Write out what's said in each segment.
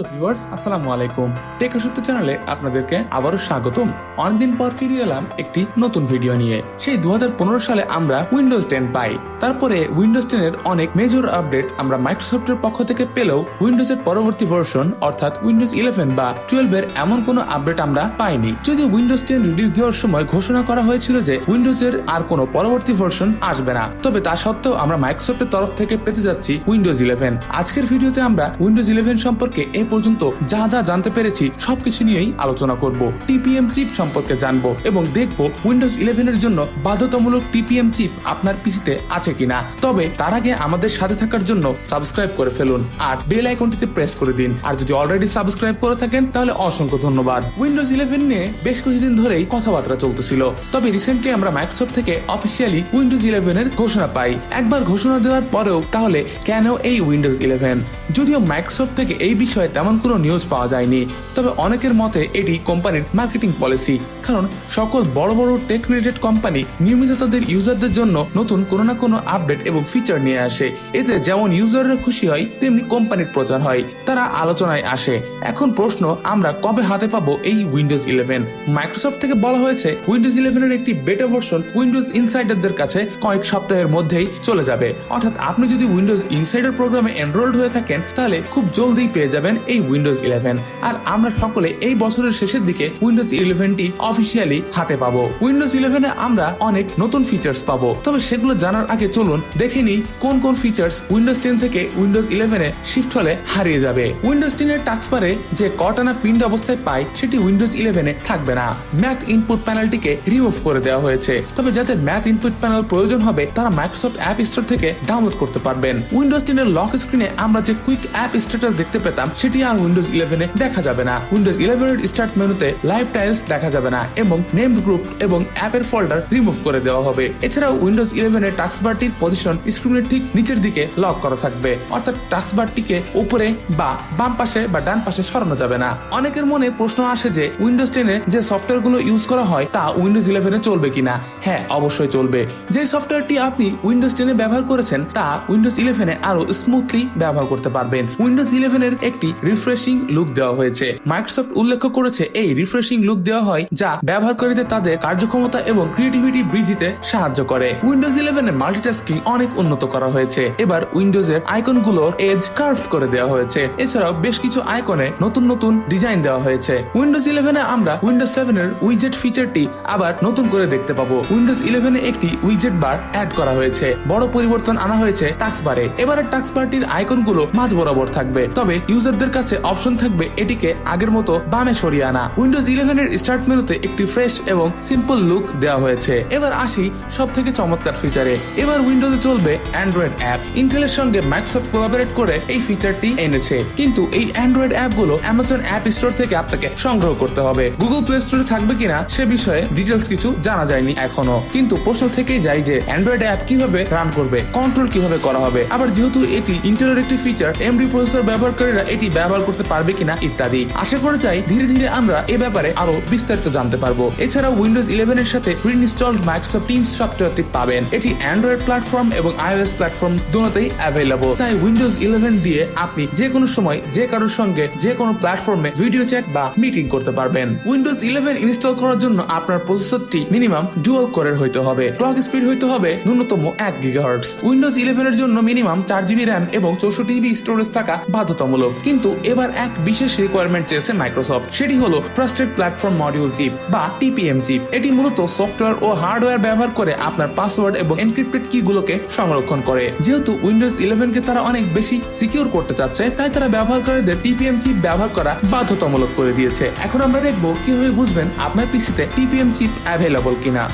Hello viewers, আসসালামু আলাইকুম। Take সত্য চ্যানেলে আপনাদেরকে আবারও স্বাগতম। অনেকদিন পর ফিরে এলাম একটি নতুন ভিডিও নিয়ে। সেই 2015 সালে আমরা উইন্ডোজ 10 পাই। তারপরে উইন্ডোজ 10 এর অনেক মেজর আপডেট আমরা মাইক্রোসফটের পক্ষ থেকে পেলেও উইন্ডোজের পরবর্তী ভার্সন অর্থাৎ উইন্ডোজ 11 বা 12 এর এমন কোনো আপডেট আমরা পাইনি। যদিও উইন্ডোজ 10 রিলিজ দেওয়ার সময় ঘোষণা করা হয়েছিল যে উইন্ডোজের আর কোনো পরবর্তী ভার্সন আসবে না, তবে তা সত্ত্বেও আমরা মাইক্রোসফটের তরফ থেকে পেতে যাচ্ছি উইন্ডোজ 11। আজকের ভিডিওতে আমরা উইন্ডোজ 11 সম্পর্কে এ পর্যন্ত যা যা জানতে পেরেছি সবকিছু নিয়েই আলোচনা করব। টিপিএম চিপ সম্পর্কে জানবো এবং দেখবো উইন্ডোজ 11 এর জন্য বাধ্যতামূলক টিপিএম চিপ আপনার পিসিতে আছে কিনা। তবে তার আগে আমাদের সাথে থাকার জন্য সাবস্ক্রাইব করে ফেলুন আর বেল আইকনটিতে প্রেস করে দিন। আর যদি অলরেডি সাবস্ক্রাইব করে থাকেন তাহলে অসংখ্য ধন্যবাদ। উইন্ডোজ 11 নিয়ে বেশ কিছুদিন ধরেই কথাবার্তা চলতেছিল, তবে রিসেন্টলি আমরা মাইক্রোসফট থেকে অফিসিয়ালি উইন্ডোজ 11 এর ঘোষণা পাই। একবার ঘোষণা দেওয়ার পরেও তাহলে কেন এই উইন্ডোজ 11? যদিও মাইক্রোসফট থেকে এই বিষয়ে তেমন কোনো নিউজ পাওয়া যায়নি, তবে অনেকের মতে এটি কোম্পানির মার্কেটিং পলিসি। কারণ সকল বড় বড় টেক রিলেটেড কোম্পানি নিয়মিত তাদের ইউজারদের জন্য নতুন কোনো না কোনো আপডেট এবং ফিচার নিয়ে আসে। এতে যেমন ইউজাররা খুশি হয় তেমনি কোম্পানির প্রচার হয়, তারা আলোচনায় আসে। এখন প্রশ্ন, আমরা কবে হাতে পাবো এই উইন্ডোজ 11? মাইক্রোসফট থেকে বলা হয়েছে উইন্ডোজ 11 এর একটি বেটা ভার্সন উইন্ডোজ ইনসাইডারদের কাছে কয়েক সপ্তাহের মধ্যেই চলে যাবে। অর্থাৎ আপনি যদি উইন্ডোজ ইনসাইডার প্রোগ্রামে এনরোলড হয়ে থাকেন তাহলে খুব জলদি পেয়ে যাবেন এই উইন্ডোজ 11। আর আমরা সকলে এই বছরের শেষের দিকে উইন্ডোজ 11টি অফিসিয়ালি হাতে পাবো। উইন্ডোজ 11 এ আমরা অনেক নতুন ফিচার্স পাবো, তবে সেগুলো জানার আগে চলুন দেখে নিই কোন কোন ফিচার্স উইন্ডোজ 10 থেকে উইন্ডোজ 11 এ শিফট হলে হারিয়ে যাবে। উইন্ডোজ 10 এর টাস্কবারে যে কটানা পিন্ড অবস্থায় পাই সেটি উইন্ডোজ 11 এ থাকবে না। ম্যাথ ইনপুট প্যানেলটিকে রিমুভ করে দেওয়া হয়েছে, তবে যাদের ম্যাথ ইনপুট প্যানেল প্রয়োজন হবে তারা মাইক্রোসফট অ্যাপ স্টোর থেকে ডাউনলোড করতে পারবেন। উইন্ডোজ 10 এর লক স্ক্রিনে আমরা যে কুইক অ্যাপ স্ট্যাটাস দেখতে পেতাম সেটি আর উইন্ডোজ 11 এ দেখা যাবে না। উইন্ডোজ 11 এর স্টার্ট মেনুতে লাইভ টাইলস দেখা যাবে না এবং নেম গ্রুপ এবং অ্যাপের ফোল্ডার রিমুভ করে দেওয়া হবে। এছাড়াও উইন্ডোজ 11 এর টাস্কবারটির পজিশন স্ক্রিনের ঠিক নিচের দিকে লক করা থাকবে, অর্থাৎ টাস্কবারটিকে উপরে বা বাম পাশে বা ডান পাশে সরানো যাবে না। অনেকের মনে প্রশ্ন আসে যে উইন্ডোজ 10 এ যে সফটওয়্যার গুলো ইউজ করা হয় তা উইন্ডোজ 11 এ চলবে কিনা। হ্যাঁ, অবশ্যই চলবে। যে সফটওয়্যারটি আপনি উইন্ডোজ 10 এ ব্যবহার করেছেন তা উইন্ডোজ 11 এ আরো স্মুথলি ব্যবহার করতে পারবেন। উইন্ডোজ 11 এর একটি রিফ্রেশিং লুক দেওয়া হয়েছে। মাইক্রোসফট উল্লেখ করেছে এই রিফ্রেশিং লুক দেওয়া হয় যা ব্যবহারকারীদের তাদের কার্যক্ষমতা এবং ক্রিয়েটিভিটি বৃদ্ধিতে সাহায্য করে। উইন্ডোজ 11 এর মাল্টিটাস্কিং অনেক উন্নত করা হয়েছে। এবার উইন্ডোজের আইকনগুলোর এজ কার্ভড করে দেওয়া হয়েছে। এছাড়াও বেশ কিছু আইকনে নতুন নতুন ডিজাইন দেওয়া হয়েছে। উইন্ডোজ 11 এ আমরা উইন্ডোজ 7 এর উইজেট ফিচারটি আবার নতুন করে দেখতে পাবো। উইন্ডোজ 11 এ একটি উইজেট বার অ্যাড করা হয়েছে। বড় পরিবর্তন আনা হয়েছে টাস্কবারে। এবারে টাস্কবারটির আইকনগুলো মাঝ বরাবর থাকবে, তবে ইউজারদের কাছে অপশন থাকবে এটিকে আগের মতো বামে সরিয়ে আনা। উইন্ডোজ 11 এর স্টার্ট মেনুতে একটি ফ্রেশ এবং সিম্পল লুক দেওয়া হয়েছে। এবার আসি সব থেকে চমৎকার ফিচারে। এবার উইন্ডোজে চলবে অ্যান্ড্রয়েড অ্যাপ। ইন্টেলের সঙ্গে মাইক্রোসফট কোলাবরেট করে এই ফিচারটি এনেছে, কিন্তু এই অ্যান্ড্রয়েড অ্যাপগুলো অ্যামাজন অ্যাপ স্টোর থেকে আপনাকে সংগ্রহ করতে হবে। গুগল প্লে স্টোরে থাকবে কিনা সে বিষয়ে ডিটেলস কিছু জানা যায়নি এখনো, কিন্তু প্রশ্ন থেকেই যায় যে অ্যান্ড্রয়েড অ্যাপ কিভাবে রান করবে, কন্ট্রোল কিভাবে করা হবে, আবার যেহেতু এটি ইন্টেলের একটি ফিচার এমডি প্রসেসর ব্যবহারকারীরা এটি ব্যবহার করতে পারবে কিনা ইত্যাদি। আশা করা যায় ধীরে ধীরে আমরা এ ব্যাপারে আরো বিস্তারিত জানতে পারবো। এছাড়াও উইন্ডোজ 11 এর সাথে প্রি ইনস্টলড মাইক্রোসফট টিমস সফটওয়্যারটি পাবেন। এটি অ্যান্ড্রয়েড প্ল্যাটফর্ম এবং আইওএস প্ল্যাটফর্ম দুটোতেই অ্যাভেলেবল। তাই উইন্ডোজ 11 দিয়ে আপনি যে কোনো সময় যে কারোর সঙ্গে যে কোনো প্ল্যাটফর্মে ভিডিও চ্যাট বা মিটিং করতে পারবেন। উইন্ডোজ 11 ইনস্টল করার জন্য আপনার প্রসেসরটি মিনিমাম ডুয়াল কোরের হইতে হবে। ক্লক স্পিড হইতে হবে ন্যূনতম 1 গিগাহার্টজ। উইন্ডোজ 11 এর জন্য মিনিমাম 4 জিবি র্যাম এবং 64 জিবি স্টোরেজ থাকা বাধ্যতামূলক। কিন্তু এবার এক বিশেষ রিকোয়ারমেন্ট চেয়েছে মাইক্রোসফট, সেটি হলো ট্রাস্টেড প্ল্যাটফর্ম মডিউল চিপ বা টিপিএম চিপ। এটি মূলত সফটওয়্যার ও হার্ডওয়্যার ব্যবহার করে আপনার পাসওয়ার্ড এবং এনক্রিপ্টেড কি গুলোকে সংরক্ষণ করে। যেহেতু উইন্ডোজ 11 কে তারা অনেক বেশি সিকিউর করতে চাচ্ছে, তাই তারা ব্যবহারকারীদের টিপিএম চিপ ব্যবহার করা বাধ্যতামূলক করে দিয়েছে। এখন আমরা দেখবো কিভাবে বুঝবেন আপনার পিসিতে টিপিএম চিপ অ্যাভেলেবল কিনা।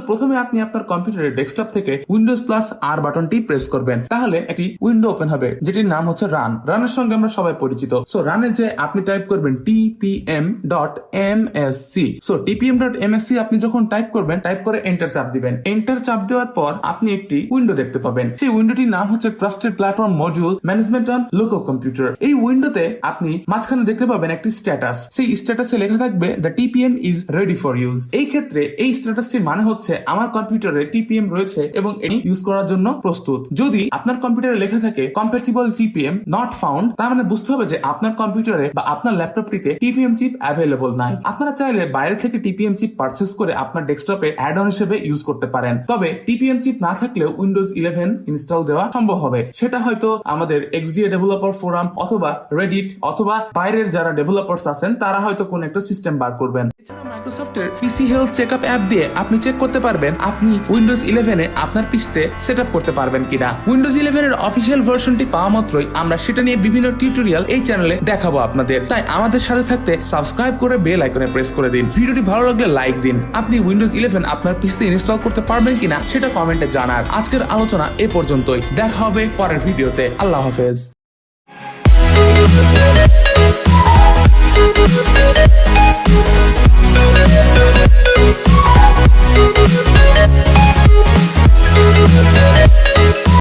প্রথমে আপনি আপনার কম্পিউটারের ডেস্কটপ থেকে উইন্ডোজ প্লাস আর বাটনটি প্রেস করবেন, তাহলে একটি উইন্ডো ওপেন হবে যেটির নাম হচ্ছে রান। রানের সঙ্গে আমরা সবাই পরিচিত। রানে যে আপনি টাইপ করবেন tpm.msc। tpm.msc আপনি যখন টাইপ করবেন, টাইপ করে এন্টার চাপ দিবেন। এন্টার চাপ দেওয়ার পর আপনি একটি উইন্ডো দেখতে পাবেন। সেই উইন্ডোটির নাম হচ্ছে trusted platform module management on local computer. এই উইন্ডোতে আপনি মাঝখানে দেখতে পাবেন একটি স্ট্যাটাস। সেই স্ট্যাটাসে লেখা থাকবে the TPM is ready for use. এই ক্ষেত্রে এই স্ট্যাটাসটির মানে হচ্ছে আমার কম্পিউটারে টিপিএম রয়েছে এবং এটি ইউজ করার জন্য প্রস্তুত। যদি আপনার কম্পিউটারে লেখা থাকে কম্প্যাটিবল টিপিএম নট ফাউন্ড, তার মানে বুঝতে হবে যে আপনার কম্পিউটারে বা আপনার ল্যাপটপটিতে টিপিএম চিপ অ্যাভেলেবল নাই। আপনারা চাইলে বাইরে থেকে টিপিএম চিপ পারচেস করে আপনার ডেস্কটপে অ্যাড অন হিসেবে ইউজ করতে পারেন। তবে টিপিএম চিপ না থাকলেও উইন্ডোজ 11 ইনস্টল দেওয়া সম্ভব হবে। সেটা হয়তো আমাদের এক্সডিএ ডেভেলপার ফোরাম অথবা রেডিট অথবা বাইরের যারা ডেভেলপার্স আছেন তারা হয়তো কোন একটা সিস্টেম বার করবেন। এছাড়া মাইক্রোসফটের পিসি হেলথ চেকআপ অ্যাপ দিয়ে আপনি চেক করতে পারবেন আপনি উইন্ডোজ 11 আপনার পিসিতে সেটআপ করতে পারবেন কিনা। উইন্ডোজ 11 এর অফিসিয়াল ভার্সনটি পাওয়া মাত্রই আমরা সেটা নিয়ে বিভিন্ন টিউটোরিয়াল এই চ্যানেলে দেখাবো আপনাদের। তাই আমাদের সাথে থাকতে সাবস্ক্রাইব করে বেল আইকনে প্রেস করে দিন। ভিডিওটি ভালো লাগলে লাইক দিন। আপনি উইন্ডোজ 11 আপনার পিসিতে ইনস্টল করতে পারবেন কিনা সেটা কমেন্টে জানান। আজকের আলোচনা এ পর্যন্তই, দেখা হবে পরের ভিডিওতে। আল্লাহ হাফেজ।